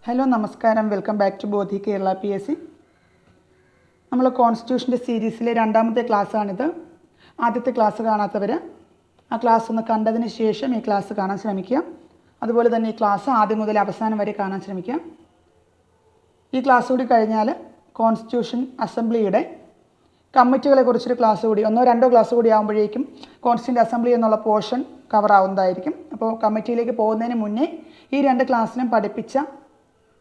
Hello നമസ്കാരം, welcome back to Bodhi Kerala PSC. നമ്മൾ കോൺസ്റ്റിറ്റ്യൂഷൻ്റെ സീരീസിലെ രണ്ടാമത്തെ ക്ലാസ്സാണിത്. ആദ്യത്തെ ക്ലാസ് കാണാത്തവർ ആ ക്ലാസ് ഒന്ന് കണ്ടതിന് ശേഷം ഈ ക്ലാസ് കാണാൻ ശ്രമിക്കുക. അതുപോലെ തന്നെ ഈ ക്ലാസ് ആദ്യം മുതൽ അവസാനം വരെ കാണാൻ ശ്രമിക്കുക. ഈ ക്ലാസ് കൂടി കഴിഞ്ഞാൽ കോൺസ്റ്റിറ്റ്യൂഷൻ അസംബ്ലിയുടെ കമ്മിറ്റികളെ കുറിച്ചൊരു ക്ലാസ് കൂടി, ഒന്നോ രണ്ടോ ക്ലാസ് കൂടി ആകുമ്പോഴേക്കും കോൺസ്റ്റിറ്റ്യൂൻ്റ് അസംബ്ലി എന്നുള്ള പോർഷൻ കവർ ആവുന്നതായിരിക്കും. അപ്പോൾ കമ്മിറ്റിയിലേക്ക് പോകുന്നതിന് മുന്നേ ഈ രണ്ട് ക്ലാസ്സിലും പഠിപ്പിച്ച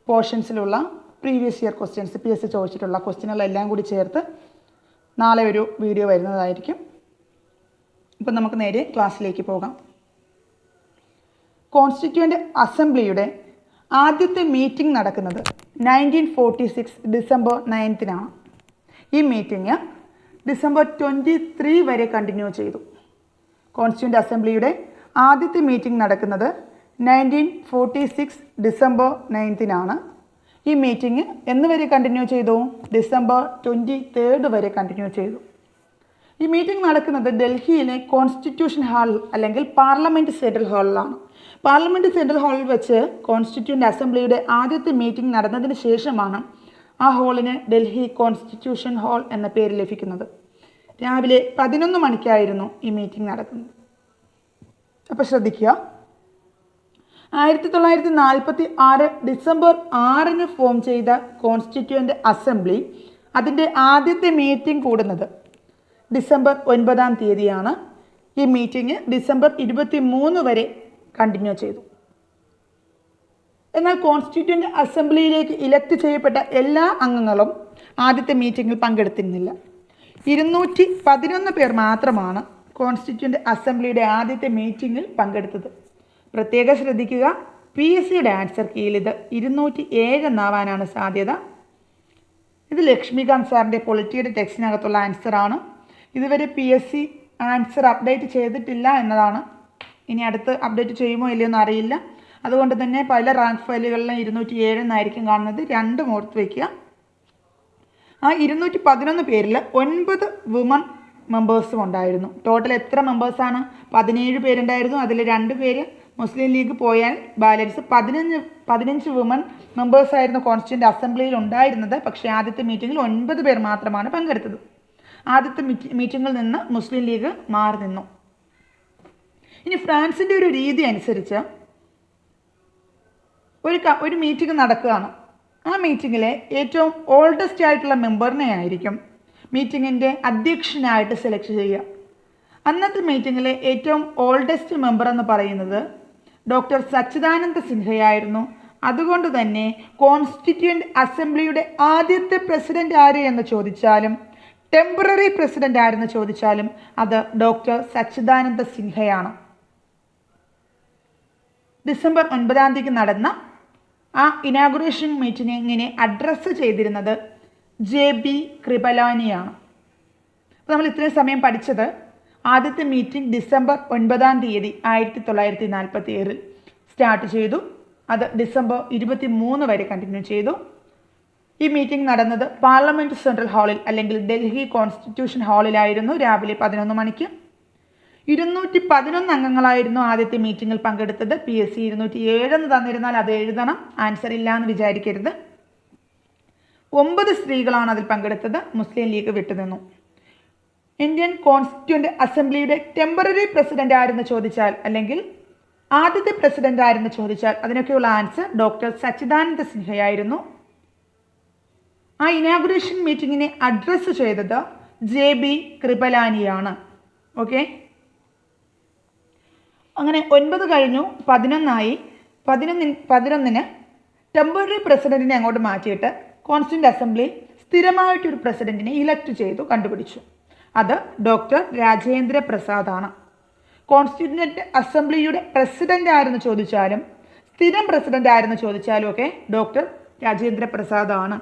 പോർഷൻസിലുള്ള പ്രീവിയസ് ഇയർ ക്വസ്റ്റ്യൻസ് PSC ചോദിച്ചിട്ടുള്ള ക്വസ്റ്റ്യനുകളെല്ലാം കൂടി ചേർത്ത് നാളെ ഒരു വീഡിയോ വരുന്നതായിരിക്കും. ഇപ്പം നമുക്ക് നേരെ ക്ലാസ്സിലേക്ക് പോകാം. കോൺസ്റ്റിറ്റ്യൂൻ്റ് അസംബ്ലിയുടെ ആദ്യത്തെ മീറ്റിംഗ് നടക്കുന്നത് 1946 ഡിസംബർ 9-നാണ്. ഈ മീറ്റിംഗ് ഡിസംബർ 23 വരെ കണ്ടിന്യൂ ചെയ്തു. കോൺസ്റ്റിറ്റ്യൂൻ്റ് അസംബ്ലിയുടെ ആദ്യത്തെ മീറ്റിംഗ് നടക്കുന്നത് 1946 ഡിസംബർ 9-നാണ്. ഈ മീറ്റിംഗ് എന്ന് വരെ കണ്ടിന്യൂ ചെയ്തു? ഡിസംബർ 23 വരെ കണ്ടിന്യൂ ചെയ്തു. ഈ മീറ്റിംഗ് നടക്കുന്നത് ഡൽഹിയിലെ കോൺസ്റ്റിറ്റ്യൂഷൻ ഹാൾ അല്ലെങ്കിൽ പാർലമെൻറ്റ് സെൻട്രൽ ഹാളിലാണ്. പാർലമെൻറ്റ് സെൻട്രൽ ഹാളിൽ വെച്ച് കോൺസ്റ്റിറ്റ്യൂൻ്റ് അസംബ്ലിയുടെ ആദ്യത്തെ മീറ്റിംഗ് നടന്നതിന് ശേഷമാണ് ആ ഹാളിന് ഡൽഹി കോൺസ്റ്റിറ്റ്യൂഷൻ ഹാൾ എന്ന പേര് ലഭിക്കുന്നത്. രാവിലെ 11 മണിക്കായിരുന്നു ഈ മീറ്റിംഗ് നടക്കുന്നത്. അപ്പോൾ ശ്രദ്ധിക്കുക, 1946 ഡിസംബർ 6-ന് ഫോം ചെയ്ത കോൺസ്റ്റിറ്റ്യൂൻ്റ് അസംബ്ലി അതിൻ്റെ ആദ്യത്തെ മീറ്റിംഗ് കൂടുന്നത് ഡിസംബർ 9-ാം തീയതിയാണ്. ഈ മീറ്റിംഗ് ഡിസംബർ 23 വരെ കണ്ടിന്യൂ ചെയ്തു. എന്നാൽ കോൺസ്റ്റിറ്റ്യൂൻ്റ് അസംബ്ലിയിലേക്ക് ഇലക്ട് ചെയ്യപ്പെട്ട എല്ലാ അംഗങ്ങളും ആദ്യത്തെ മീറ്റിങ്ങിൽ പങ്കെടുത്തിരുന്നില്ല. 211 പേർ മാത്രമാണ് കോൺസ്റ്റിറ്റ്യൂൻ്റ് അസംബ്ലിയുടെ ആദ്യത്തെ മീറ്റിങ്ങിൽ പങ്കെടുത്തത്. പ്രത്യേകം ശ്രദ്ധിക്കുക, PSCയുടെ ആൻസർ കീയിൽ ഇത് 207 എന്നാവാനാണ് സാധ്യത. ഇത് ലക്ഷ്മികാന്ത് സാറിൻ്റെ പൊളിറ്റിയുടെ ടെക്സ്റ്റിനകത്തുള്ള ആൻസറാണ്. ഇതുവരെ PSC ആൻസർ അപ്ഡേറ്റ് ചെയ്തിട്ടില്ല എന്നതാണ്. ഇനി അടുത്ത് അപ്ഡേറ്റ് ചെയ്യുമോ ഇല്ലയോ എന്ന് അറിയില്ല. അതുകൊണ്ട് തന്നെ പല റാങ്ക് ഫയലുകളിലും 207 എന്നായിരിക്കും കാണുന്നത്. രണ്ടും ഓർത്ത് വയ്ക്കുക. ആ 211 പേരിൽ 9 വുമൺ മെമ്പേഴ്സും ഉണ്ടായിരുന്നു. ടോട്ടൽ എത്ര മെമ്പേഴ്സാണ്? 17 പേരുണ്ടായിരുന്നു. അതിൽ 2 പേര് മുസ്ലിം ലീഗ് പോയാൽ ബാലൻസ് 15 വുമൺ മെമ്പേഴ്സായിരുന്നു കോൺസ്റ്റിറ്റ്യൂൻ്റ് അസംബ്ലിയിൽ ഉണ്ടായിരുന്നത്. പക്ഷേ ആദ്യത്തെ മീറ്റിങ്ങിൽ 9 പേർ മാത്രമാണ് പങ്കെടുത്തത്. ആദ്യത്തെ മീറ്റിങ്ങിൽ നിന്ന് മുസ്ലിം ലീഗ് മാറി നിന്നു. ഇനി ഫ്രാൻസിൻ്റെ ഒരു രീതി അനുസരിച്ച് ഒരു മീറ്റിംഗ് നടക്കുകയാണ്. ആ മീറ്റിങ്ങിലെ ഏറ്റവും ഓൾഡസ്റ്റ് ആയിട്ടുള്ള മെമ്പറിനെ ആയിരിക്കും മീറ്റിങ്ങിൻ്റെ അധ്യക്ഷനായിട്ട് സെലക്ട് ചെയ്യുക. അന്നത്തെ മീറ്റിങ്ങിലെ ഏറ്റവും ഓൾഡസ്റ്റ് മെമ്പർ എന്ന് പറയുന്നത് ഡോക്ടർ സച്ചിദാനന്ദ സിൻഹയായിരുന്നു. അതുകൊണ്ട് തന്നെ കോൺസ്റ്റിറ്റ്യൂൻ്റ് അസംബ്ലിയുടെ ആദ്യത്തെ പ്രസിഡന്റ് ആര് എന്ന് ചോദിച്ചാലും ടെമ്പററി പ്രസിഡന്റ് ആരെന്ന് ചോദിച്ചാലും അത് ഡോക്ടർ സച്ചിദാനന്ദ സിൻഹയാണ്. ഡിസംബർ 9-ാം തീയതി നടന്ന ആ ഇനാഗുറേഷൻ മീറ്റിങ്ങിനെ അഡ്രസ്സ് ചെയ്തിരുന്നത് JB കൃപലാനിയാണ്. അപ്പോൾ നമ്മൾ ഇത്രയും സമയം പഠിച്ചത് ആദ്യത്തെ മീറ്റിംഗ് ഡിസംബർ 9-ാം തീയതി 1947 സ്റ്റാർട്ട് ചെയ്തു. അത് ഡിസംബർ 23 വരെ കണ്ടിന്യൂ ചെയ്തു. ഈ മീറ്റിംഗ് നടന്നത് പാർലമെൻറ്റ് സെൻട്രൽ ഹാളിൽ അല്ലെങ്കിൽ ഡൽഹി കോൺസ്റ്റിറ്റ്യൂഷൻ ഹാളിലായിരുന്നു. രാവിലെ 11 മണിക്ക്. 211 അംഗങ്ങളായിരുന്നു ആദ്യത്തെ മീറ്റിങ്ങിൽ പങ്കെടുത്തത്. PSC 207 എന്ന് തന്നിരുന്നാൽ അത് എഴുതണം, ആൻസർ ഇല്ല എന്ന് വിചാരിക്കരുത്. 9 സ്ത്രീകളാണ് അതിൽ പങ്കെടുത്തത്. മുസ്ലിം ലീഗ് വിട്ടുനിന്നു. ഇന്ത്യൻ കോൺസ്റ്റിറ്റ്യൂൻ്റ് അസംബ്ലിയുടെ ടെമ്പററി പ്രസിഡന്റ് ആരെന്ന് ചോദിച്ചാൽ അല്ലെങ്കിൽ ആദ്യത്തെ പ്രസിഡന്റ് ആരെന്ന് ചോദിച്ചാൽ അതിനൊക്കെയുള്ള ആൻസർ ഡോക്ടർ സച്ചിദാനന്ദ സിൻഹയായിരുന്നു. ആ ഇനാഗുറേഷൻ മീറ്റിങ്ങിനെ അഡ്രസ്സ് ചെയ്തത് JB കൃപലാനിയാണ്. ഓക്കെ, അങ്ങനെ 9 കഴിഞ്ഞു, 11ആയി. 11-ന് ടെമ്പററി പ്രസിഡന്റിനെ അങ്ങോട്ട് മാറ്റിയിട്ട് കോൺസ്റ്റിറ്റ്യൂൻ്റ് അസംബ്ലി സ്ഥിരമായിട്ടൊരു പ്രസിഡന്റിനെ ഇലക്ട് ചെയ്തു കണ്ടുപിടിച്ചു. അത് ഡോക്ടർ രാജേന്ദ്ര പ്രസാദാണ്. കോൺസ്റ്റിറ്റ്യൂൻ്റ് അസംബ്ലിയുടെ പ്രസിഡന്റ് ആരെന്ന് ചോദിച്ചാലും സ്ഥിരം പ്രസിഡന്റ് ആരെന്ന് ചോദിച്ചാലും ഒക്കെ ഡോക്ടർ രാജേന്ദ്ര പ്രസാദാണ്.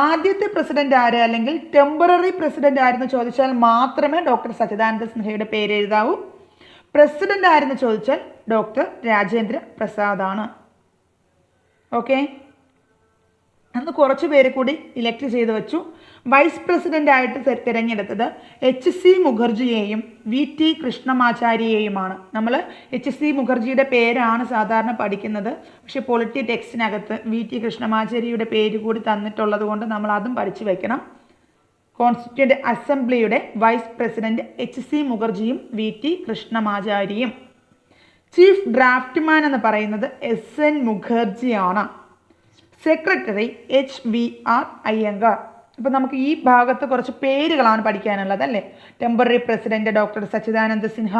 ആദ്യത്തെ പ്രസിഡന്റ് ആര് അല്ലെങ്കിൽ ടെമ്പററി പ്രസിഡന്റ് ആരെന്ന് ചോദിച്ചാൽ മാത്രമേ ഡോക്ടർ സച്ചിദാനന്ദ സിൻഹയുടെ പേര് എഴുതാവൂ. പ്രസിഡന്റ് ആരെന്ന് ചോദിച്ചാൽ ഡോക്ടർ രാജേന്ദ്ര പ്രസാദാണ്. ഓക്കെ, അന്ന് കുറച്ച് പേര് കൂടി ഇലക്ട് ചെയ്ത് വെച്ചു. വൈസ് പ്രസിഡൻ്റായിട്ട് തിരഞ്ഞെടുത്തത് HC മുഖർജിയെയും VT കൃഷ്ണമാചാരിയെയുമാണ്. നമ്മൾ HC മുഖർജിയുടെ പേരാണ് സാധാരണ പഠിക്കുന്നത്, പക്ഷേ പൊളിറ്റി ടെക്സ്റ്റിനകത്ത് VT കൃഷ്ണമാചാരിയുടെ പേര് കൂടി തന്നിട്ടുള്ളത് കൊണ്ട് നമ്മൾ അതും പഠിച്ചു വയ്ക്കണം. കോൺസ്റ്റിറ്റ്യൂൻ്റ് അസംബ്ലിയുടെ വൈസ് പ്രസിഡന്റ് HC മുഖർജിയും VT കൃഷ്ണമാചാരിയും. ചീഫ് ഡ്രാഫ്റ്റ്മാൻ എന്ന് പറയുന്നത് SN മുഖർജിയാണ്. Secretary HVR Iyengar. അപ്പോൾ നമുക്ക് ഈ ഭാഗത്ത് കുറച്ച് പേരുകളാണ് പഠിക്കാനുള്ളത് അല്ലേ. Temporary president doctor Sachchidananda Sinha,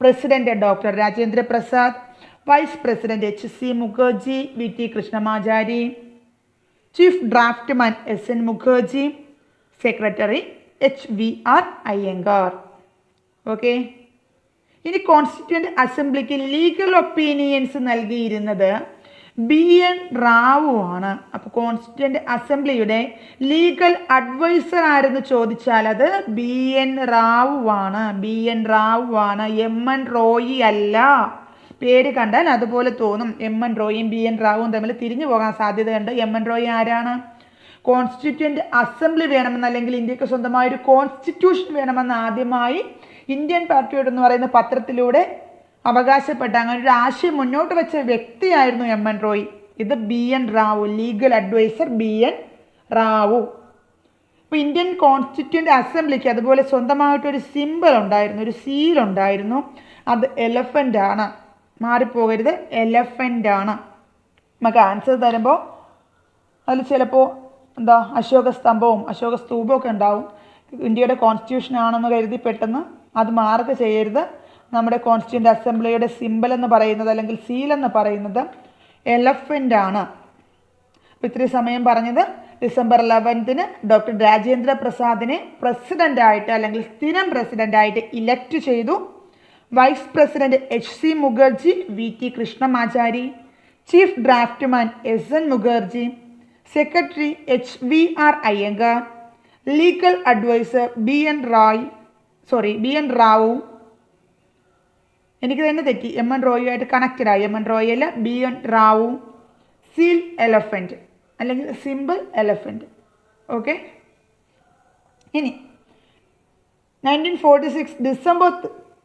president doctor Rajendra Prasad, vice president HC Mukherjee, VT Krishnamachari, chief draughtsman SN Mukherjee, secretary HVR Iyengar. Okay, ഇനി കോൺസ്റ്റിറ്റ്യൂൻ്റ് അസംബ്ലിക്ക് ലീഗൽ ഒപ്പീനിയൻസ് നൽകിയിരുന്നത് BN റാവു ആണ്. അപ്പോൾ കോൺസ്റ്റിറ്റ്യൂൻ്റ് അസംബ്ലിയുടെ ലീഗൽ അഡ്വൈസർ ആരെന്ന് ചോദിച്ചാൽ അത് BN റാവു ആണ്. BN റാവു ആണ്, MN റോയി അല്ല. പേര് കണ്ടാൽ അതുപോലെ തോന്നും. MN റോയിയും BN റാവുവും തമ്മിൽ തിരിഞ്ഞു പോകാൻ സാധ്യതയുണ്ട്. MN റോയി ആരാണ്? കോൺസ്റ്റിറ്റ്യൂൻ്റ് അസംബ്ലി വേണമെന്ന്, അല്ലെങ്കിൽ ഇന്ത്യക്ക് സ്വന്തമായൊരു കോൺസ്റ്റിറ്റ്യൂഷൻ വേണമെന്ന് ആദ്യമായി ഇന്ത്യൻ പാട്രിയോട്ട് എന്ന് പറയുന്ന പത്രത്തിലൂടെ അവകാശപ്പെട്ട അങ്ങനെ ഒരു ആശയം മുന്നോട്ട് വെച്ച വ്യക്തിയായിരുന്നു MN റോയി. ഇത് BN Rao, legal adviser BN Rao. അപ്പോൾ ഇന്ത്യൻ കോൺസ്റ്റിറ്റ്യൂൻ്റ് അസംബ്ലിക്ക് അതുപോലെ സ്വന്തമായിട്ടൊരു സിമ്പിൾ ഉണ്ടായിരുന്നു, ഒരു സീൽ ഉണ്ടായിരുന്നു. അത് എലഫൻ്റ് ആണ്. മാറിപ്പോകരുത്, എലഫൻ്റ് ആണ്. നമുക്ക് ആൻസർ തരുമ്പോൾ അതിൽ ചിലപ്പോൾ അശോക സ്തംഭവും അശോക സ്തൂപവും ഒക്കെ ഉണ്ടാവും. ഇന്ത്യയുടെ കോൺസ്റ്റിറ്റ്യൂഷൻ ആണെന്ന് കരുതി പെട്ടെന്ന് അത് മാർക്ക് ചെയ്യരുത്. നമ്മുടെ കോൺസ്റ്റിറ്റ്യൂൻ്റ് അസംബ്ലിയുടെ സിമ്പിൾ എന്ന് പറയുന്നത്, അല്ലെങ്കിൽ സീൽ എന്ന് പറയുന്നത് എലഫൻ്റ് ആണ്. അപ്പോൾ ഇത്രയും സമയം പറഞ്ഞത് ഡിസംബർ 11 ഡോക്ടർ രാജേന്ദ്ര പ്രസാദിനെ പ്രസിഡൻ്റായിട്ട്, അല്ലെങ്കിൽ സ്ഥിരം പ്രസിഡൻ്റായിട്ട് ഇലക്ട് ചെയ്തു. Vice president HC Mukherjee, VT Krishnamachari, chief draughtsman SN Mukherjee, secretary HVR Iyengar, legal adviser BN Rao. എനിക്ക് തന്നെ തെറ്റി, MN റോയുമായിട്ട് കണക്റ്റഡ് ആയി. MN റോയല്ല, BN റാവു. സീൽ എലഫൻ്റ്, അല്ലെങ്കിൽ സിമ്പിൾ എലഫൻ്റ്. ഓക്കെ, ഇനി 1946 ഡിസംബർ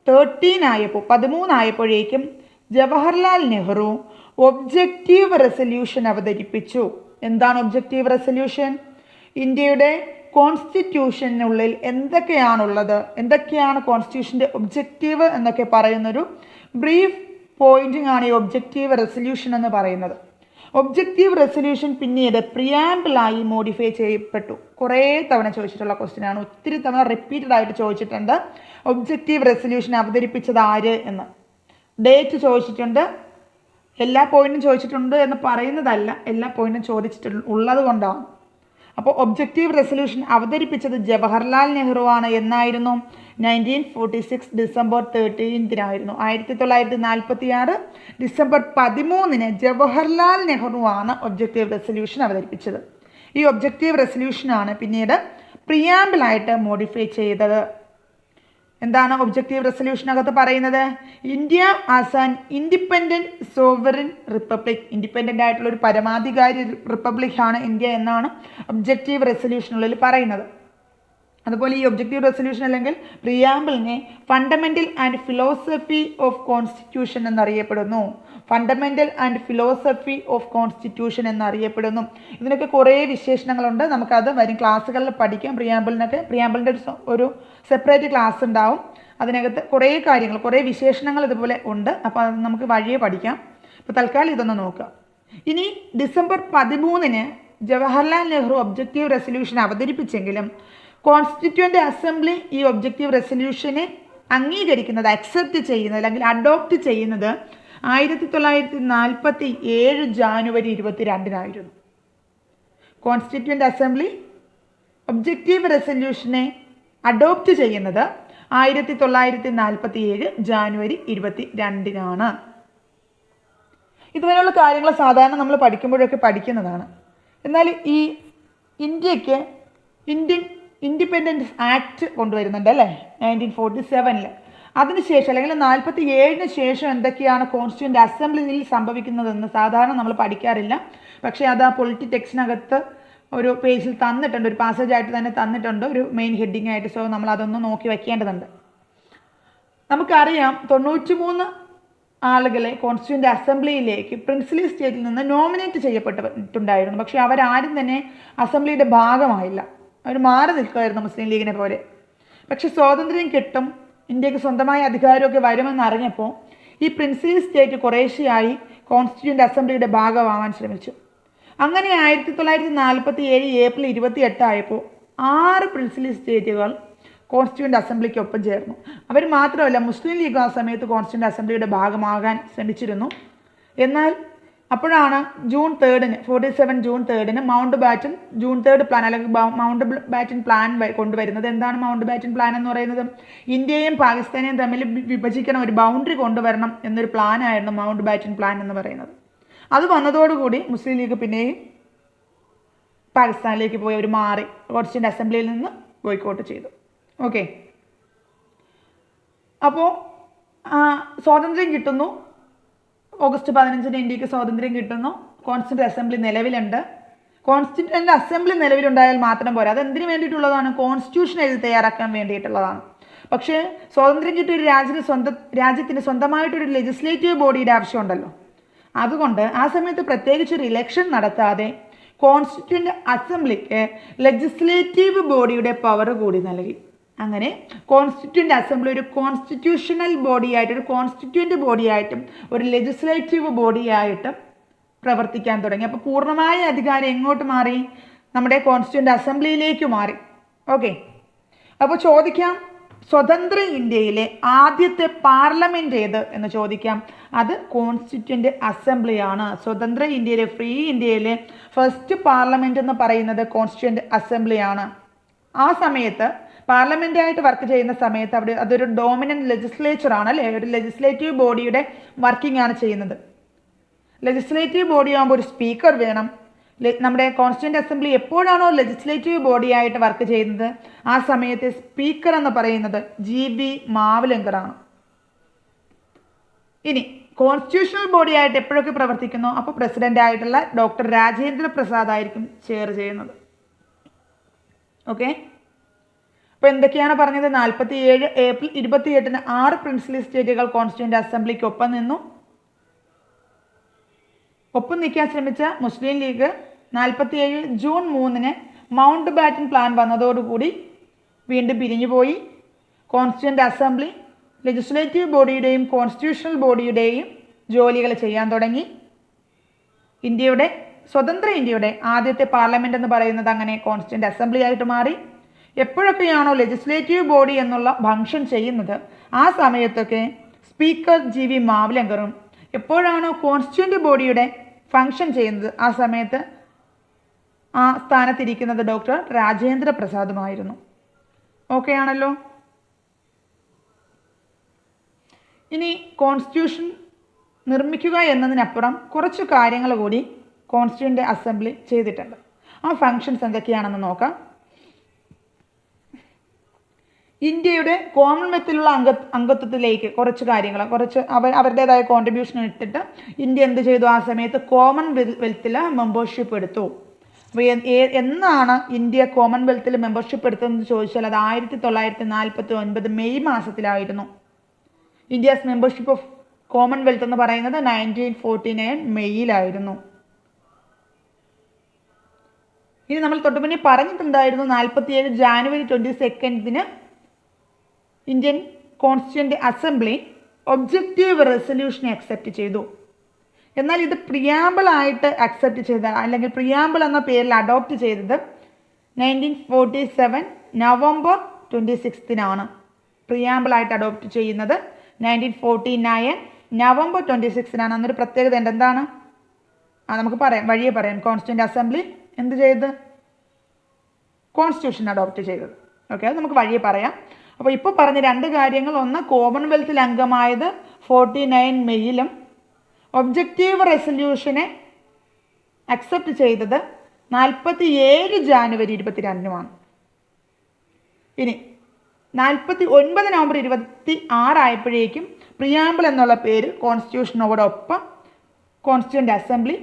13 ആയപ്പോഴേക്കും ജവഹർലാൽ നെഹ്റു ഒബ്ജക്റ്റീവ് റെസൊല്യൂഷൻ അവതരിപ്പിച്ചു. എന്താണ് ഒബ്ജക്റ്റീവ് റെസൊല്യൂഷൻ? ഇന്ത്യയുടെ കോൺസ്റ്റിറ്റ്യൂഷനുള്ളിൽ എന്തൊക്കെയാണുള്ളത്, എന്തൊക്കെയാണ് കോൺസ്റ്റിറ്റ്യൂഷൻ്റെ ഒബ്ജക്റ്റീവ് എന്നൊക്കെ പറയുന്നൊരു ബ്രീഫ് പോയിന്റിംഗ് ആണ് ഈ ഒബ്ജക്റ്റീവ് റെസൊല്യൂഷൻ എന്ന് പറയുന്നത്. ഒബ്ജക്റ്റീവ് റെസൊല്യൂഷൻ പിന്നീട് പ്രിയാമ്പിളായി മോഡിഫൈ ചെയ്യപ്പെട്ടു. കുറേ തവണ ചോദിച്ചിട്ടുള്ള ക്വസ്റ്റ്യൻ ആണ്, ഒത്തിരി തവണ റിപ്പീറ്റഡ് ആയിട്ട് ചോദിച്ചിട്ടുണ്ട്. ഒബ്ജക്റ്റീവ് റെസൊല്യൂഷൻ അവതരിപ്പിച്ചത് ആര് എന്ന് ഡേറ്റ് ചോദിച്ചിട്ടുണ്ട്. എല്ലാ പോയിന്റും ചോദിച്ചിട്ടുണ്ട് എന്ന് പറയുന്നതല്ല, എല്ലാ പോയിന്റും ചോദിച്ചിട്ടുള്ളത് കൊണ്ടാണ്. അപ്പോൾ ഒബ്ജക്റ്റീവ് റെസൊല്യൂഷൻ അവതരിപ്പിച്ചത് ജവഹർലാൽ നെഹ്റു ആണ്. എന്നായിരുന്നു? 1946 ഡിസംബർ 13 1946 ഡിസംബർ 13 ജവഹർലാൽ നെഹ്റു ആണ് ഒബ്ജക്റ്റീവ് റെസൊല്യൂഷൻ അവതരിപ്പിച്ചത്. ഈ ഒബ്ജക്റ്റീവ് റെസൊല്യൂഷനാണ് പിന്നീട് പ്രിയാമ്പിളായിട്ട് മോഡിഫൈ ചെയ്തത്. എന്താണ് ഒബ്ജക്റ്റീവ് റെസൊല്യൂഷനകത്ത് പറയുന്നത്? India as an independent sovereign republic, independent ആയിട്ടുള്ള ഒരു പരമാധികാരി റിപ്പബ്ലിക്കാണ് ഇന്ത്യ എന്നാണ് ഒബ്ജക്റ്റീവ് റെസൊല്യൂഷനുള്ളിൽ പറയുന്നത്. അതുപോലെ ഈ ഒബ്ജക്റ്റീവ് റെസൊല്യൂഷൻ അല്ലെങ്കിൽ പ്രിയാമ്പിളിനെ fundamental and philosophy of constitution എന്നറിയപ്പെടുന്നു. Fundamental and philosophy of constitution എന്നറിയപ്പെടുന്നു. ഇതിനൊക്കെ കുറേ വിശേഷണങ്ങളുണ്ട്, നമുക്കത് വരും ക്ലാസ്സുകളിൽ പഠിക്കാം. പ്രിയാമ്പിളിൻ്റെ ഒരു സെപ്പറേറ്റ് ക്ലാസ് ഉണ്ടാവും. അതിനകത്ത് കുറേ കാര്യങ്ങൾ, കുറേ വിശേഷണങ്ങൾ ഇതുപോലെ ഉണ്ട്. അപ്പോൾ അത് നമുക്ക് വഴിയെ പഠിക്കാം. അപ്പോൾ തൽക്കാലം ഇതൊന്ന് നോക്കാം. ഇനി December 13 Jawaharlal Nehru objective resolution അവതരിപ്പിച്ചെങ്കിലും കോൺസ്റ്റിറ്റ്യൂൻ്റ് അസംബ്ലി ഈ ഒബ്ജക്റ്റീവ് റെസൊല്യൂഷനെ അംഗീകരിക്കുന്നത്, അക്സെപ്റ്റ് ചെയ്യുന്നത് അല്ലെങ്കിൽ അഡോപ്റ്റ് ചെയ്യുന്നത് 1947 ജാനുവരി 22 കോൺസ്റ്റിറ്റ്യൂൻ്റ് അസംബ്ലി ഒബ്ജക്റ്റീവ് റെസൊല്യൂഷനെ അഡോപ്റ്റ് ചെയ്യുന്നത് 1947 ജാനുവരി 22 ഇതുവരെയുള്ള കാര്യങ്ങൾ സാധാരണ നമ്മൾ പഠിക്കുമ്പോഴൊക്കെ പഠിക്കുന്നതാണ്. എന്നാൽ ഈ ഇന്ത്യക്ക് ഇന്ത്യൻ ഇൻഡിപെൻഡൻസ് ആക്ട് കൊണ്ടുവരുന്നുണ്ട് അല്ലേ 1947. അതിനുശേഷം അല്ലെങ്കിൽ 47-ന് ശേഷം എന്തൊക്കെയാണ് കോൺസ്റ്റിറ്റ്യൂൻ്റ് അസംബ്ലിയിൽ സംഭവിക്കുന്നതെന്ന് സാധാരണ നമ്മൾ പഠിക്കാറില്ല. പക്ഷേ അത് ആ പൊളിറ്റി ടെക്സ്റ്റിനകത്ത് ഒരു പേജിൽ തന്നിട്ടുണ്ട്, ഒരു പാസേജ് ആയിട്ട് തന്നെ തന്നിട്ടുണ്ട്, ഒരു മെയിൻ ഹെഡിങ് ആയിട്ട്. സോ നമ്മൾ അതൊന്ന് നോക്കി വയ്ക്കേണ്ടതുണ്ട്. നമുക്കറിയാം 93 ആളുകളെ കോൺസ്റ്റിറ്റ്യൂൻ്റ് അസംബ്ലിയിലേക്ക് പ്രിൻസിലി സ്റ്റേറ്റിൽ നിന്ന് നോമിനേറ്റ് ചെയ്യപ്പെട്ടിട്ടുണ്ടായിരുന്നു. പക്ഷേ അവരാരും തന്നെ അസംബ്ലിയുടെ ഭാഗമായില്ല. അവർ മാറി നിൽക്കുമായിരുന്നു മുസ്ലിം ലീഗിനെ പോലെ. പക്ഷെ സ്വാതന്ത്ര്യം കിട്ടും, ഇന്ത്യക്ക് സ്വന്തമായ അധികാരമൊക്കെ വരുമെന്ന് അറിഞ്ഞപ്പോൾ ഈ പ്രിൻസിലി സ്റ്റേറ്റ് കുറേശ്ശെയായി കോൺസ്റ്റിറ്റ്യൂൻ്റ് അസംബ്ലിയുടെ ഭാഗമാവാൻ ശ്രമിച്ചു. അങ്ങനെ 1947 ഏപ്രിൽ 28 ആയപ്പോൾ 6 പ്രിൻസിലി സ്റ്റേറ്റുകൾ കോൺസ്റ്റിറ്റ്യൂൻ്റ് അസംബ്ലിക്കൊപ്പം ചേർന്നു. അവർ മാത്രമല്ല, മുസ്ലിം ലീഗ് ആ സമയത്ത് കോൺസ്റ്റിറ്റ്യൂൻ്റ് അസംബ്ലിയുടെ ഭാഗമാകാൻ ശ്രമിച്ചിരുന്നു. എന്നാൽ അപ്പോഴാണ് ജൂൺ 3-ന് 47 ജൂൺ 3-ന് മൗണ്ട് ബാറ്റൻ ജൂൺ 3 പ്ലാൻ അല്ലെങ്കിൽ മൗണ്ട് ബാറ്റൻ പ്ലാൻ കൊണ്ടുവരുന്നത്. എന്താണ് മൗണ്ട് ബാറ്റൻ പ്ലാൻ എന്ന് പറയുന്നത്? ഇന്ത്യയും പാകിസ്ഥാനെയും തമ്മിൽ വിഭജിക്കണം, ഒരു ബൗണ്ടറി കൊണ്ടുവരണം എന്നൊരു പ്ലാനായിരുന്നു മൗണ്ട് ബാറ്റൻ പ്ലാൻ എന്ന് പറയുന്നത്. അത് വന്നതോടുകൂടി മുസ്ലിം ലീഗ് പിന്നെയും പാകിസ്ഥാനിലേക്ക് പോയി അവർ മാറി കോൺസ്റ്റിറ്റ്യൂൻ്റ് അസംബ്ലിയിൽ നിന്ന് ബോയ്ക്കോട്ട് ചെയ്തു. ഓക്കെ, അപ്പോൾ സ്വാതന്ത്ര്യം കിട്ടുന്നു. ഓഗസ്റ്റ് 15-ന് ഇന്ത്യക്ക് സ്വാതന്ത്ര്യം കിട്ടുന്നു. കോൺസ്റ്റിറ്റ്യൂൻ്റ് അസംബ്ലി നിലവിലുണ്ട്. കോൺസ്റ്റിറ്റ്യൂൻ്റ് അസംബ്ലി നിലവിലുണ്ടായാൽ മാത്രം പോരാ, അത് എന്തിനു വേണ്ടിയിട്ടുള്ളതാണ്? കോൺസ്റ്റിറ്റ്യൂഷൻ എഴുതി തയ്യാറാക്കാൻ വേണ്ടിയിട്ടുള്ളതാണ്. പക്ഷേ സ്വാതന്ത്ര്യം കിട്ടിയ ഒരു രാജ്യത്തിന് സ്വന്തമായിട്ടൊരു ലെജിസ്ലേറ്റീവ് ബോഡിയുടെ ആവശ്യമുണ്ടല്ലോ. അതുകൊണ്ട് ആ സമയത്ത് പ്രത്യേകിച്ച് ഒരു ഇലക്ഷൻ നടത്താതെ കോൺസ്റ്റിറ്റ്യൂൻ്റ് അസംബ്ലിക്ക് ലെജിസ്ലേറ്റീവ് ബോഡിയുടെ പവർ കൂടി നൽകി. അങ്ങനെ കോൺസ്റ്റിറ്റ്യൂൻ്റ് അസംബ്ലി ഒരു കോൺസ്റ്റിറ്റ്യൂഷണൽ ബോഡിയായിട്ടും ഒരു കോൺസ്റ്റിറ്റ്യൂൻ്റ് ബോഡിയായിട്ടും ഒരു ലെജിസ്ലേറ്റീവ് ബോഡിയായിട്ടും പ്രവർത്തിക്കാൻ തുടങ്ങി. അപ്പോൾ പൂർണ്ണമായ അധികാരം എങ്ങോട്ട് മാറി? നമ്മുടെ കോൺസ്റ്റിറ്റ്യൂൻ്റ് അസംബ്ലിയിലേക്ക് മാറി. ഓക്കെ, അപ്പോൾ ചോദിക്കാം, സ്വതന്ത്ര ഇന്ത്യയിലെ ആദ്യത്തെ പാർലമെൻറ്റ് ഏത് എന്ന് ചോദിക്കാം. അത് കോൺസ്റ്റിറ്റ്യൂൻ്റ് അസംബ്ലിയാണ്. സ്വതന്ത്ര ഇന്ത്യയിലെ, ഫ്രീ ഇന്ത്യയിലെ ഫസ്റ്റ് പാർലമെൻറ്റ് എന്ന് പറയുന്നത് കോൺസ്റ്റിറ്റ്യൂൻ്റ് അസംബ്ലിയാണ്. ആ സമയത്ത് പാർലമെൻറ്റായിട്ട് വർക്ക് ചെയ്യുന്ന സമയത്ത് അവിടെ അതൊരു ഡോമിനൻ്റ് ലെജിസ്ലേച്ചർ ആണ് അല്ലേ, ഒരു ലെജിസ്ലേറ്റീവ് ബോഡിയുടെ വർക്കിംഗ് ആണ് ചെയ്യുന്നത്. ലെജിസ്ലേറ്റീവ് ബോഡി ആകുമ്പോൾ ഒരു സ്പീക്കർ വേണം. നമ്മുടെ കോൺസ്റ്റിറ്റ്യൂൻ്റ് അസംബ്ലി എപ്പോഴാണോ ലെജിസ്ലേറ്റീവ് ബോഡിയായിട്ട് വർക്ക് ചെയ്യുന്നത് ആ സമയത്തെ സ്പീക്കർ എന്ന് പറയുന്നത് GB മാവലങ്കറാണ്. ഇനി കോൺസ്റ്റിറ്റ്യൂഷണൽ ബോഡിയായിട്ട് എപ്പോഴൊക്കെ പ്രവർത്തിക്കുന്നു അപ്പോൾ പ്രസിഡന്റ് ആയിട്ടുള്ള ഡോക്ടർ രാജേന്ദ്ര പ്രസാദ് ആയിരിക്കും ചെയർ ചെയ്യുന്നത്. ഓക്കെ, അപ്പോൾ എന്തൊക്കെയാണ് പറഞ്ഞത്? 47 ഏപ്രിൽ 28-ന് 6 പ്രിൻസിലി സ്റ്റേറ്റുകൾ കോൺസ്റ്റിറ്റ്യൂൻ്റ് അസംബ്ലിക്ക് ഒപ്പം നിന്നു. ഒപ്പം നിൽക്കാൻ ശ്രമിച്ച മുസ്ലിം ലീഗ് 47 ജൂൺ 3-ന് മൗണ്ട് ബാറ്റൻ പ്ലാൻ വന്നതോടുകൂടി വീണ്ടും പിരിഞ്ഞുപോയി. കോൺസ്റ്റിറ്റ്യൂൻ്റ് അസംബ്ലി ലെജിസ്ലേറ്റീവ് ബോഡിയുടെയും കോൺസ്റ്റിറ്റ്യൂഷണൽ ബോഡിയുടെയും ജോലികൾ ചെയ്യാൻ തുടങ്ങി. സ്വതന്ത്ര ഇന്ത്യയുടെ ആദ്യത്തെ പാർലമെൻറ്റ് എന്ന് പറയുന്നത് അങ്ങനെ കോൺസ്റ്റിറ്റ്യൂൻ്റ് അസംബ്ലി ആയിട്ട് മാറി. എപ്പോഴൊക്കെയാണോ ലെജിസ്ലേറ്റീവ് ബോഡി എന്നുള്ള ഫംഗ്ഷൻ ചെയ്യുന്നത് ആ സമയത്തൊക്കെ സ്പീക്കർ GB മാവലങ്കറും, എപ്പോഴാണോ കോൺസ്റ്റിറ്റ്യൂൻ്റ് ബോഡിയുടെ ഫംഗ്ഷൻ ചെയ്യുന്നത് ആ സമയത്ത് ആ സ്ഥാനത്തിരിക്കുന്നത് ഡോക്ടർ രാജേന്ദ്ര പ്രസാദുമായിരുന്നു. ഓക്കെ ആണല്ലോ. ഇനി കോൺസ്റ്റിറ്റ്യൂഷൻ നിർമ്മിക്കുക എന്നതിനപ്പുറം കുറച്ച് കാര്യങ്ങൾ കൂടി കോൺസ്റ്റിറ്റ്യൂൻ്റ് അസംബ്ലി ചെയ്തിട്ടുണ്ട്. ആ ഫങ്ഷൻസ് എന്തൊക്കെയാണെന്ന് നോക്കാം. ഇന്ത്യയുടെ കോമൺവെൽത്തിലുള്ള അംഗത്വത്തിലേക്ക് കുറച്ച് കാര്യങ്ങൾ അവരുടേതായ കോൺട്രിബ്യൂഷൻ എടുത്തിട്ട് ഇന്ത്യ എന്ത് ചെയ്തു? ആ സമയത്ത് കോമൺവെൽത്തിൽ മെമ്പർഷിപ്പ് എടുത്തു. അപ്പോൾ എന്നാണ് ഇന്ത്യ കോമൺവെൽത്തിൽ മെമ്പർഷിപ്പ് എടുത്തതെന്ന് ചോദിച്ചാൽ അത് 1949 മെയ് മാസത്തിലായിരുന്നു. ഇന്ത്യസ് മെമ്പർഷിപ്പ് ഓഫ് കോമൺവെൽത്ത് എന്ന് പറയുന്നത് 1949 മെയ്യിലായിരുന്നു. ഇനി നമ്മൾ തൊട്ടുമുന്നേ പറഞ്ഞിട്ടുണ്ടായിരുന്നു 47 ജാനുവരി 22-ന് Indian constituent assembly objective resolution accept ചെയ്തു. എന്നാൽ ഇത് പ്രിയാമ്പിളായിട്ട് അക്സെപ്റ്റ് ചെയ്ത അല്ലെങ്കിൽ പ്രിയാമ്പിൾ എന്ന പേരിൽ അഡോപ്റ്റ് ചെയ്തത് 1947 നവംബർ 26-നാണ്. പ്രിയാമ്പിളായിട്ട് അഡോപ്റ്റ് ചെയ്യുന്നത് 1949 നവംബർ 26-നാണ്. അന്നൊരു പ്രത്യേകത ഉണ്ട്. എന്താണ്? നമുക്ക് വഴിയെ പറയാം. കോൺസ്റ്റിറ്റ്യൂൻ്റ് അസംബ്ലി എന്ത് ചെയ്ത്? കോൺസ്റ്റിറ്റ്യൂഷൻ അഡോപ്റ്റ് ചെയ്തത്. ഓക്കെ, അത് നമുക്ക് വഴിയെ പറയാം. അപ്പോൾ ഇപ്പോൾ പറഞ്ഞ രണ്ട് കാര്യങ്ങൾ, ഒന്ന് കോമൺവെൽത്തിൽ അംഗമായത് 49 മെയ്യിലും ഒബ്ജക്റ്റീവ് റെസൊല്യൂഷനെ അക്സെപ്റ്റ് ചെയ്തത് 47 ജാനുവരി 22-നുമാണ്. ഇനി 49 നവംബർ 26 ആയപ്പോഴേക്കും പ്രിയാമ്പിൾ എന്നുള്ള പേര് കോൺസ്റ്റിറ്റ്യൂഷനോടൊപ്പം കോൺസ്റ്റിറ്റ്യൂൻ്റ് അസംബ്ലി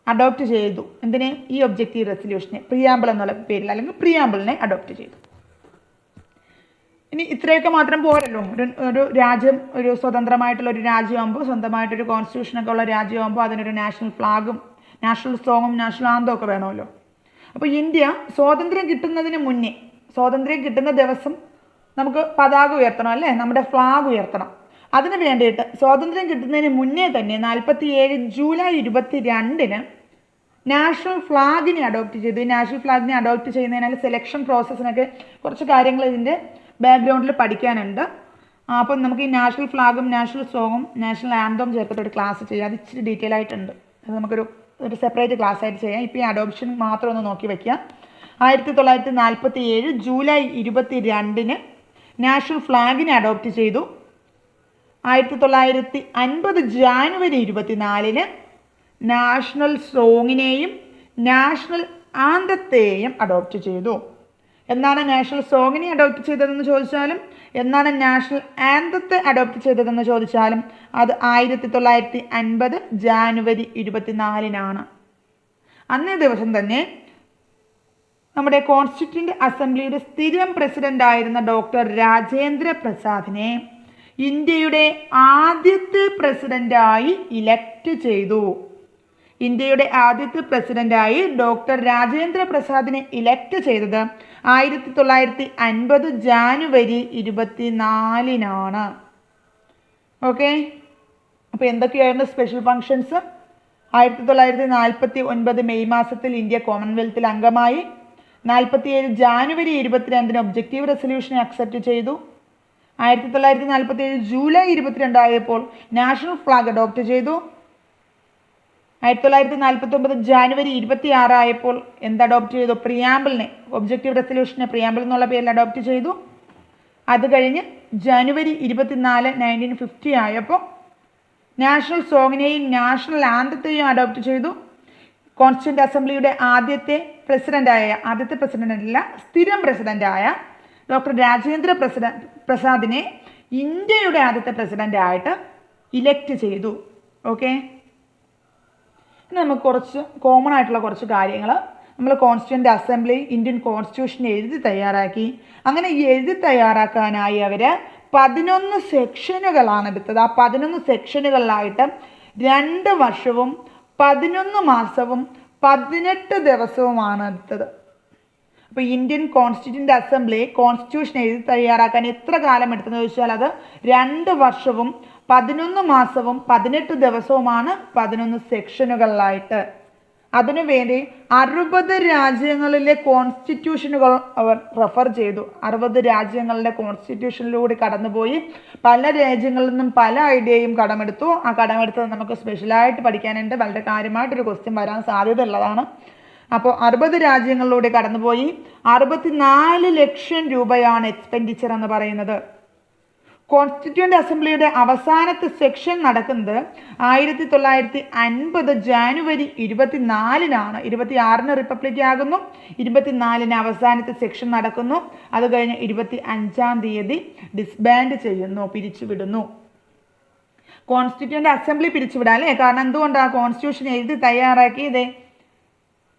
അഡോപ്റ്റ് ചെയ്തു. എന്തിനെ? ഈ ഒബ്ജക്റ്റീവ് റെസൊല്യൂഷനെ പ്രിയാമ്പിൾ എന്നുള്ള പേരിൽ അല്ലെങ്കിൽ പ്രിയാമ്പിളിനെ അഡോപ്റ്റ് ചെയ്തു. ഇനി ഇത്രയൊക്കെ മാത്രം പോരല്ലോ. ഒരു രാജ്യം ഒരു സ്വതന്ത്രമായിട്ടുള്ള ഒരു രാജ്യമാകുമ്പോൾ, സ്വന്തമായിട്ടൊരു കോൺസ്റ്റിറ്റ്യൂഷനൊക്കെ ഉള്ള രാജ്യമാകുമ്പോൾ അതിനൊരു നാഷണൽ ഫ്ലാഗും നാഷണൽ സോങ്ങും നാഷണൽ ആന്തവും ഒക്കെ വേണമല്ലോ. അപ്പോൾ ഇന്ത്യ സ്വാതന്ത്ര്യം കിട്ടുന്നതിന് മുന്നേ, സ്വാതന്ത്ര്യം കിട്ടുന്ന ദിവസം നമുക്ക് പതാക ഉയർത്തണം അല്ലേ, നമ്മുടെ ഫ്ലാഗ് ഉയർത്തണം. അതിന് വേണ്ടിയിട്ട് സ്വാതന്ത്ര്യം കിട്ടുന്നതിന് മുന്നേ തന്നെ 47 ജൂലൈ 22 നാഷണൽ ഫ്ലാഗിനെ അഡോപ്റ്റ് ചെയ്തു. ഈ നാഷണൽ ഫ്ലാഗിനെ അഡോപ്റ്റ് ചെയ്യുന്നതിനാൽ സെലക്ഷൻ പ്രോസസ്സിനൊക്കെ കുറച്ച് കാര്യങ്ങൾ ഇതിൻ്റെ ബാക്ക്ഗ്രൗണ്ടിൽ പഠിക്കാനുണ്ട്. അപ്പം നമുക്ക് ഈ നാഷണൽ ഫ്ലാഗും നാഷണൽ സോങ്ങും നാഷണൽ ആന്തവും ചേർത്തിട്ട് ഒരു ക്ലാസ് ചെയ്യാം. അത് ഇച്ചിരി ഡീറ്റെയിൽ ആയിട്ടുണ്ട്. അത് നമുക്കൊരു സെപ്പറേറ്റ് ക്ലാസ് ആയിട്ട് ചെയ്യാം. ഇപ്പോൾ ഈ അഡോപ്ഷൻ മാത്രം ഒന്ന് നോക്കി വയ്ക്കുക. 1947 ജൂലൈ 22 നാഷണൽ ഫ്ലാഗിനെ അഡോപ്റ്റ് ചെയ്തു. 1950 ജാനുവരി 24 നാഷണൽ സോങ്ങിനെയും നാഷണൽ ആന്തത്തെയും അഡോപ്റ്റ് ചെയ്തു. എന്നാണ് നാഷണൽ സോങ്ങിനെ അഡോപ്റ്റ് ചെയ്തതെന്ന് ചോദിച്ചാലും എന്നാണ് നാഷണൽ ആന്തത്തെ അഡോപ്റ്റ് ചെയ്തതെന്ന് ചോദിച്ചാലും അത് 1950 ജാനുവരി 24 അന്നേ ദിവസം തന്നെ നമ്മുടെ കോൺസ്റ്റിറ്റ്യൂൻ്റ് അസംബ്ലിയുടെ സ്ഥിരം പ്രസിഡൻ്റായിരുന്ന ഡോക്ടർ രാജേന്ദ്ര പ്രസാദിനെ ഇന്ത്യയുടെ ആദ്യത്തെ പ്രസിഡൻ്റായി ഇലക്ട് ചെയ്തു. ഇന്ത്യയുടെ ആദ്യത്തെ പ്രസിഡൻ്റായി ഡോക്ടർ രാജേന്ദ്ര പ്രസാദിനെ ഇലക്ട് ചെയ്തത് 1950 ജാനുവരി 24 ഓക്കെ. അപ്പോൾ എന്തൊക്കെയായിരുന്നു സ്പെഷ്യൽ ഫങ്ഷൻസ്? 1949 മെയ് മാസത്തിൽ ഇന്ത്യ കോമൺവെൽത്തിൽ അംഗമായി. 47 ജാനുവരി 22 ഒബ്ജക്റ്റീവ് റെസൊല്യൂഷനെ അക്സെപ്റ്റ് ചെയ്തു. 1947 ജൂലൈ 22 ആയപ്പോൾ നാഷണൽ ഫ്ലാഗ് അഡോപ്റ്റ് ചെയ്തു. 1949 ജാനുവരി 26 ആയപ്പോൾ എന്ത് അഡോപ്റ്റ് ചെയ്തു? പ്രിയാമ്പിളിനെ, ഒബ്ജക്റ്റീവ് റെസൊല്യൂഷനെ പ്രിയാമ്പിൾ എന്നുള്ള പേരിൽ അഡോപ്റ്റ് ചെയ്തു. അത് കഴിഞ്ഞ് ജനുവരി 24 1950 ആയപ്പോൾ നാഷണൽ സോങ്ങിനെയും നാഷണൽ ആന്തത്തെയും അഡോപ്റ്റ് ചെയ്തു. കോൺസ്റ്റിറ്റ്യൂൻ്റ് അസംബ്ലിയുടെ ആദ്യത്തെ പ്രസിഡൻ്റല്ല സ്ഥിരം പ്രസിഡൻ്റായ ഡോക്ടർ രാജേന്ദ്ര പ്രസാദിനെ ഇന്ത്യയുടെ ആദ്യത്തെ പ്രസിഡൻ്റായിട്ട് ഇലക്ട് ചെയ്തു. ഓക്കെ. ഇനി നമുക്ക് കുറച്ച് കോമൺ ആയിട്ടുള്ള കുറച്ച് കാര്യങ്ങൾ നമ്മൾ കോൺസ്റ്റിറ്റ്യൂൻ്റ് അസംബ്ലി ഇന്ത്യൻ കോൺസ്റ്റിറ്റ്യൂഷൻ എഴുതി തയ്യാറാക്കി. അങ്ങനെ എഴുതി തയ്യാറാക്കാനായി അവർ 11 സെക്ഷനുകളാണ് എടുത്തത്. ആ 11 സെക്ഷനുകളിലായിട്ട് 2 വർഷവും 11 മാസവും 18 ദിവസവുമാണ് എടുത്തത്. അപ്പോൾ ഇന്ത്യൻ കോൺസ്റ്റിറ്റ്യൂൻ്റ് അസംബ്ലി കോൺസ്റ്റിറ്റ്യൂഷൻ എഴുതി തയ്യാറാക്കാൻ എത്ര കാലം എടുത്തെന്ന് ചോദിച്ചാൽ അത് 2 വർഷവും 11 മാസവും 18 ദിവസവുമാണ് 11 സെക്ഷനുകളിലായിട്ട്. അതിനുവേണ്ടി 60 രാജ്യങ്ങളിലെ കോൺസ്റ്റിറ്റ്യൂഷനുകൾ അവർ റെഫർ ചെയ്തു. 60 രാജ്യങ്ങളുടെ കോൺസ്റ്റിറ്റ്യൂഷനിലൂടെ കടന്നുപോയി പല രാജ്യങ്ങളിൽ നിന്നും പല ഐഡിയയും കടമെടുത്തു. ആ കടമെടുത്തത് നമുക്ക് സ്പെഷ്യലായിട്ട് പഠിക്കാനുണ്ട്. വളരെ കാര്യമായിട്ടൊരു ക്വസ്റ്റ്യൻ വരാൻ സാധ്യത ഉള്ളതാണ്. അപ്പോൾ 60 രാജ്യങ്ങളിലൂടെ കടന്നുപോയി 64 ലക്ഷം രൂപയാണ് എക്സ്പെൻഡിച്ചർ എന്ന് പറയുന്നത്. കോൺസ്റ്റിറ്റ്യൂൻ്റ് അസംബ്ലിയുടെ അവസാനത്തെ സെക്ഷൻ നടക്കുന്നത് 1950 ജാനുവരി 24 26 റിപ്പബ്ലിക് ആകുന്നു. 24 അവസാനത്തെ സെക്ഷൻ നടക്കുന്നു. അത് കഴിഞ്ഞ് 25 ഡിസ്ബാൻഡ് ചെയ്യുന്നു, പിരിച്ചുവിടുന്നു. കോൺസ്റ്റിറ്റ്യൂൻ്റ് അസംബ്ലി പിരിച്ചുവിടാം അല്ലേ? കാരണം എന്തുകൊണ്ടാണ്? കോൺസ്റ്റിറ്റ്യൂഷൻ എഴുതി തയ്യാറാക്കിയത്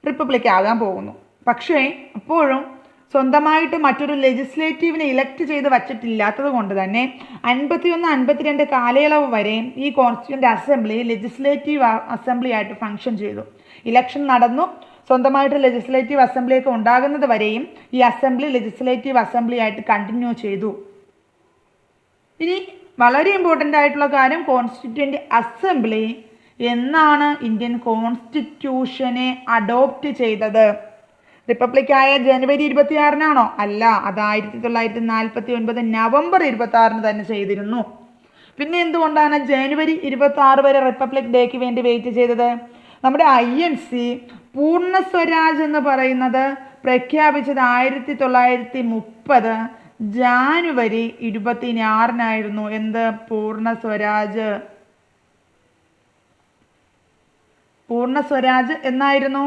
റിപ്പബ്ലിക് ആകാൻ പോകുന്നു. പക്ഷേ അപ്പോഴും സ്വന്തമായിട്ട് മറ്റൊരു ലെജിസ്ലേറ്റീവിനെ ഇലക്ട് ചെയ്ത് വച്ചിട്ടില്ലാത്തത് കൊണ്ട് തന്നെ 51-52 കാലയളവ് വരെ ഈ കോൺസ്റ്റിറ്റ്യൂൻ്റ് അസംബ്ലി ലെജിസ്ലേറ്റീവ് അസംബ്ലി ആയിട്ട് ഫങ്ഷൻ ചെയ്തു. ഇലക്ഷൻ നടന്നു. സ്വന്തമായിട്ട് ലെജിസ്ലേറ്റീവ് അസംബ്ലിയൊക്കെ ഉണ്ടാകുന്നത് വരെയും ഈ അസംബ്ലി ലെജിസ്ലേറ്റീവ് അസംബ്ലി ആയിട്ട് കണ്ടിന്യൂ ചെയ്തു. ഇനി വളരെ ഇമ്പോർട്ടൻ്റ് ആയിട്ടുള്ള കാര്യം, കോൺസ്റ്റിറ്റ്യൂൻ്റ് അസംബ്ലി എന്നാണ് ഇന്ത്യൻ കോൺസ്റ്റിറ്റ്യൂഷനെ അഡോപ്റ്റ് ചെയ്തത്? റിപ്പബ്ലിക്കായ ജനുവരി 26 അല്ല, അത് 1949 നവംബർ 26 തന്നെ ചെയ്തിരുന്നു. പിന്നെ എന്തുകൊണ്ടാണ് ജനുവരി 26 വരെ റിപ്പബ്ലിക് ഡേക്ക് വേണ്ടി വെയിറ്റ് ചെയ്തത്? നമ്മുടെ INC പൂർണ്ണ സ്വരാജ് എന്ന് പറയുന്നത് പ്രഖ്യാപിച്ചത് 1930 ജാനുവരി 26 എന്ത്? പൂർണ്ണ സ്വരാജ്. പൂർണ്ണ സ്വരാജ് എന്നായിരുന്നു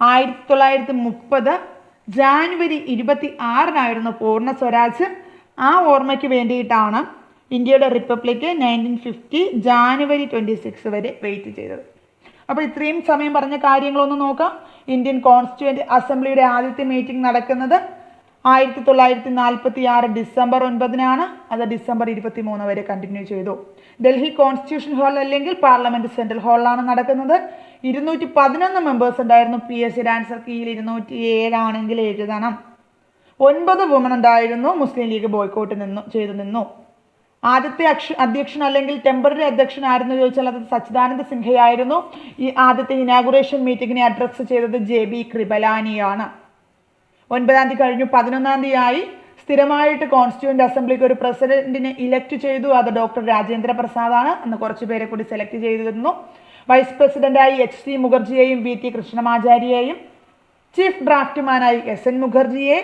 1930 ജാനുവരി 26 പൂർണ്ണ സ്വരാജ്. ആ ഓർമ്മയ്ക്ക് വേണ്ടിയിട്ടാണ് ഇന്ത്യയുടെ റിപ്പബ്ലിക് 1950 ജാനുവരി 26 വരെ വെയിറ്റ് ചെയ്തത്. അപ്പോൾ ഇത്രയും സമയം പറഞ്ഞ കാര്യങ്ങളൊന്ന് നോക്കാം. ഇന്ത്യൻ കോൺസ്റ്റിറ്റ്യൂവൻ്റ് അസംബ്ലിയുടെ ആദ്യത്തെ മീറ്റിംഗ് നടക്കുന്നത് 1946 ഡിസംബർ 9 അത് ഡിസംബർ 23 വരെ കണ്ടിന്യൂ ചെയ്തു. ഡൽഹി കോൺസ്റ്റിറ്റ്യൂഷൻ ഹാൾ അല്ലെങ്കിൽ പാർലമെന്റ് സെൻട്രൽ ഹാളിലാണ് നടക്കുന്നത്. 211 മെമ്പേഴ്സ് ഉണ്ടായിരുന്നു. PSC ആൻസർ കീയിൽ 207 ആണെങ്കിൽ എഴുതണം. 9 വുമൺ ഉണ്ടായിരുന്നു. മുസ്ലിം ലീഗ് ബോയ്ക്കോട്ട് നിന്നു. ആദ്യത്തെ അധ്യക്ഷൻ അല്ലെങ്കിൽ ടെമ്പററി അധ്യക്ഷൻ ആയിരുന്നു ചോദിച്ചാൽ അത് സച്ചിദാനന്ദ സിൻഹയായിരുന്നു. ഈ ആദ്യത്തെ ഇനാഗുറേഷൻ മീറ്റിങ്ങിനെ അഡ്രസ്സ് ചെയ്തത് JB കൃപലാനിയാണ്. 9 കഴിഞ്ഞു. 11 സ്ഥിരമായിട്ട് കോൺസ്റ്റിറ്റ്യൂവൻ്റ് അസംബ്ലിക്ക് ഒരു പ്രസിഡന്റിനെ ഇലക്ട് ചെയ്തു. അത് ഡോക്ടർ രാജേന്ദ്ര പ്രസാദാണ്. അന്ന് കുറച്ച് പേരെ കൂടി സെലക്ട് ചെയ്തിരുന്നു. വൈസ് പ്രസിഡന്റായി HC മുഖർജിയെയും VT കൃഷ്ണമാചാര്യയെയും, ചീഫ് ഡ്രാഫ്റ്റ്മാനായി SN മുഖർജിയെ,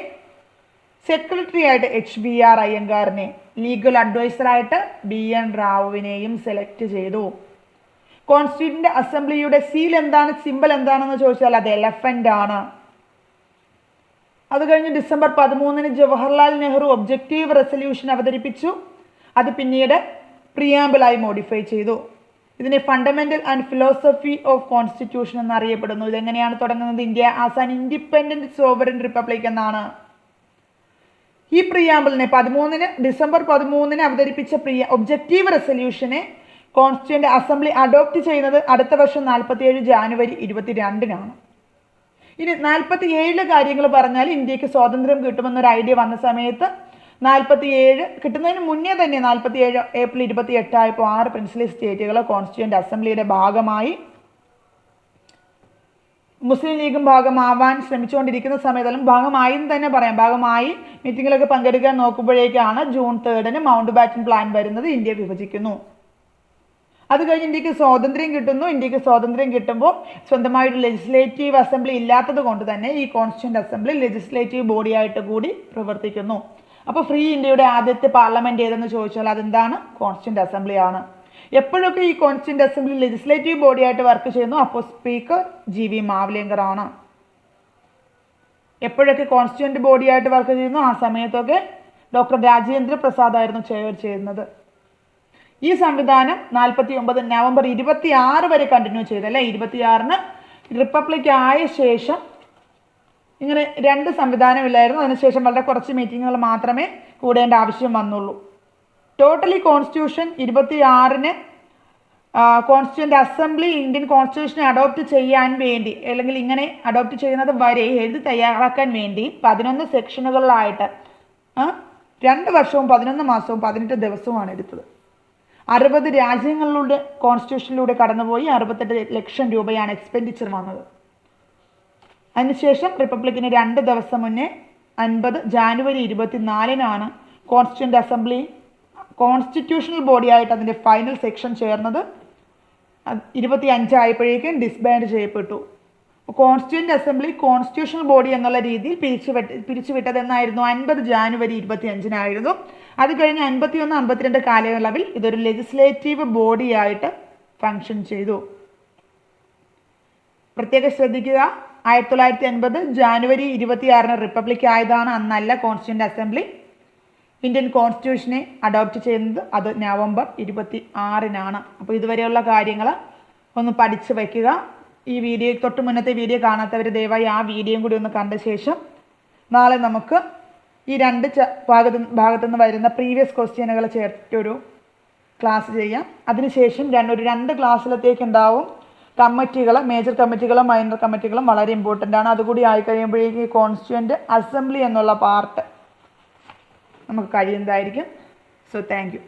സെക്രട്ടറി ആയിട്ട് HBR അയ്യങ്കാറിനെ, ലീഗൽ അഡ്വൈസറായിട്ട് BN റാവുവിനെയും സെലക്ട് ചെയ്തു. കോൺസ്റ്റിറ്റ്യൂവൻ്റ് അസംബ്ലിയുടെ സീൽ എന്താണ്, സിമ്പൽ എന്താണെന്ന് ചോദിച്ചാൽ അത് എലഫന്റ് ആണ്. അത് കഴിഞ്ഞ് December 13 Jawaharlal Nehru objective resolution അവതരിപ്പിച്ചു. അത് പിന്നീട് പ്രിയാമ്പിളായി മോഡിഫൈ ചെയ്തു. ഇതിനെ fundamental and philosophy of constitution എന്നറിയപ്പെടുന്നു. ഇതെങ്ങനെയാണ് തുടങ്ങുന്നത്? India as an independent sovereign republic എന്നാണ്. ഈ പ്രിയാമ്പിളിനെ ഡിസംബർ 13 അവതരിപ്പിച്ച ഒബ്ജക്റ്റീവ് റെസൊല്യൂഷനെ കോൺസ്റ്റിറ്റ്യൂവൻ്റ് അസംബ്ലി അഡോപ്റ്റ് ചെയ്യുന്നത് അടുത്ത വർഷം 47 ജാനുവരി 22 ഇനി 47 കാര്യങ്ങൾ പറഞ്ഞാൽ ഇന്ത്യക്ക് സ്വാതന്ത്ര്യം കിട്ടുമെന്നൊരു ഐഡിയ വന്ന സമയത്ത് 47 കിട്ടുന്നതിന് മുന്നേ തന്നെ 47 ഏപ്രിൽ 28 ആയപ്പോൾ 6 പ്രിൻസിലി സ്റ്റേറ്റുകൾ കോൺസ്റ്റിറ്റ്യൂവൻ്റ് അസംബ്ലിയുടെ ഭാഗമായി. മുസ്ലിം ലീഗും ഭാഗമാവാൻ ശ്രമിച്ചുകൊണ്ടിരിക്കുന്ന സമയത്തും ഭാഗമായെന്ന് തന്നെ പറയാം. ഭാഗമായി മീറ്റിങ്ങിലൊക്കെ പങ്കെടുക്കാൻ നോക്കുമ്പോഴേക്കാണ് ജൂൺ 3 മൗണ്ട് ബാറ്റൻ പ്ലാൻ വരുന്നത്. ഇന്ത്യ വിഭജിക്കുന്നു. അത് കഴിഞ്ഞ് ഇന്ത്യക്ക് സ്വാതന്ത്ര്യം കിട്ടുന്നു. ഇന്ത്യക്ക് സ്വാതന്ത്ര്യം കിട്ടുമ്പോൾ സ്വന്തമായൊരു ലെജിസ്ലേറ്റീവ് അസംബ്ലി ഇല്ലാത്തത് കൊണ്ട് തന്നെ ഈ കോൺസ്റ്റിറ്റ്യൂവൻ്റ് അസംബ്ലി ലെജിസ്ലേറ്റീവ് ബോഡി ആയിട്ട് കൂടി പ്രവർത്തിക്കുന്നു. അപ്പോൾ ഫ്രീ ഇന്ത്യയുടെ ആദ്യത്തെ പാർലമെന്റ് ഏതെന്ന് ചോദിച്ചാൽ അതെന്താണ്? കോൺസ്റ്റിറ്റ്യൂവൻ്റ് അസംബ്ലിയാണ്. എപ്പോഴൊക്കെ ഈ കോൺസ്റ്റിറ്റ്യൂവൻ്റ് അസംബ്ലി ലെജിസ്ലേറ്റീവ് ബോഡി ആയിട്ട് വർക്ക് ചെയ്യുന്നു അപ്പോൾ സ്പീക്കർ GV മാവ്ലിങ്കർ ആണ്. എപ്പോഴൊക്കെ കോൺസ്റ്റിറ്റ്യൂവൻ്റ് ബോഡി ആയിട്ട് വർക്ക് ചെയ്യുന്നു ആ സമയത്തൊക്കെ ഡോക്ടർ രാജേന്ദ്ര പ്രസാദ് ആയിരുന്നു ചെയർ ചെയ്യുന്നത്. ഈ സംവിധാനം 49 നവംബർ 26 വരെ കണ്ടിന്യൂ ചെയ്തല്ലേ. 26 റിപ്പബ്ലിക് ആയ ശേഷം ഇങ്ങനെ 2 സംവിധാനമില്ലായിരുന്നു. അതിനുശേഷം വളരെ കുറച്ച് മീറ്റിങ്ങുകൾ മാത്രമേ കൂടേണ്ട ആവശ്യം വന്നുള്ളൂ. Totally constitution 26 constituent assembly Indian കോൺസ്റ്റിറ്റ്യൂഷനെ അഡോപ്റ്റ് ചെയ്യാൻ വേണ്ടി അല്ലെങ്കിൽ ഇങ്ങനെ അഡോപ്റ്റ് ചെയ്യുന്നത് വരെ എഴുതി തയ്യാറാക്കാൻ വേണ്ടി 11 സെക്ഷനുകളിലായിട്ട് 2 വർഷവും 11 മാസവും 18 ദിവസവുമാണ് എടുത്തത്. 60 രാജ്യങ്ങളിലൂടെ കോൺസ്റ്റിറ്റ്യൂഷനിലൂടെ കടന്നുപോയി 68 ലക്ഷം രൂപയാണ് എക്സ്പെൻഡിച്ചർ വന്നത്. അതിനുശേഷം റിപ്പബ്ലിക്കിന് 2 ദിവസം മുന്നേ 50 January 24 constituent assembly constitutional body ആയിട്ട് അതിൻ്റെ ഫൈനൽ സെക്ഷൻ ചേർന്നത്. 25 ആയപ്പോഴേക്കും ഡിസ്ബാൻഡ് ചെയ്യപ്പെട്ടു. കോൺസ്റ്റിറ്റ്യൂവൻ്റ് അസംബ്ലി കോൺസ്റ്റിറ്റ്യൂഷണൽ ബോഡി എന്നുള്ള രീതിയിൽ പിരിച്ചുവിട്ടതെന്നായിരുന്നു 50 ജാനുവരി 25 അത് കഴിഞ്ഞ് 51, 52 കാലയളവിൽ ഇതൊരു ലെജിസ്ലേറ്റീവ് ബോഡി ആയിട്ട് ഫങ്ഷൻ ചെയ്തു. പ്രത്യേകം ശ്രദ്ധിക്കുക, 1980 ജാനുവരി 26 റിപ്പബ്ലിക് ആയതാണ്. അന്നല്ല കോൺസ്റ്റിറ്റ്യൂവൻ്റ് അസംബ്ലി ഇന്ത്യൻ കോൺസ്റ്റിറ്റ്യൂഷനെ അഡോപ്റ്റ് ചെയ്യുന്നത്. അത് നവംബർ 26 അപ്പോൾ ഇതുവരെയുള്ള കാര്യങ്ങൾ ഒന്ന് പഠിച്ചു വയ്ക്കുക. ഈ വീഡിയോ തൊട്ട് മുന്നത്തെ വീഡിയോ കാണാത്തവർ ദയവായി ആ വീഡിയോയും കൂടി ഒന്ന് കണ്ട ശേഷം നാളെ നമുക്ക് ഈ 2 ഭാഗത്തുനിന്ന് വരുന്ന പ്രീവിയസ് ക്വസ്റ്റ്യനുകൾ ചേർത്തിട്ടൊരു ക്ലാസ് ചെയ്യാം. അതിനുശേഷം ഒരു 2 ക്ലാസ്സിലത്തേക്ക് ഉണ്ടാവും കമ്മിറ്റികൾ, മേജർ കമ്മിറ്റികളും മൈനർ കമ്മിറ്റികളും വളരെ ഇമ്പോർട്ടൻ്റ് ആണ്. അതുകൂടി ആയിക്കഴിയുമ്പോഴേക്കും ഈ കോൺസ്റ്റിറ്റ്യൂവൻ്റ് അസംബ്ലി എന്നുള്ള പാർട്ട് നമുക്ക് കഴിയുന്നതായിരിക്കും. So thank you.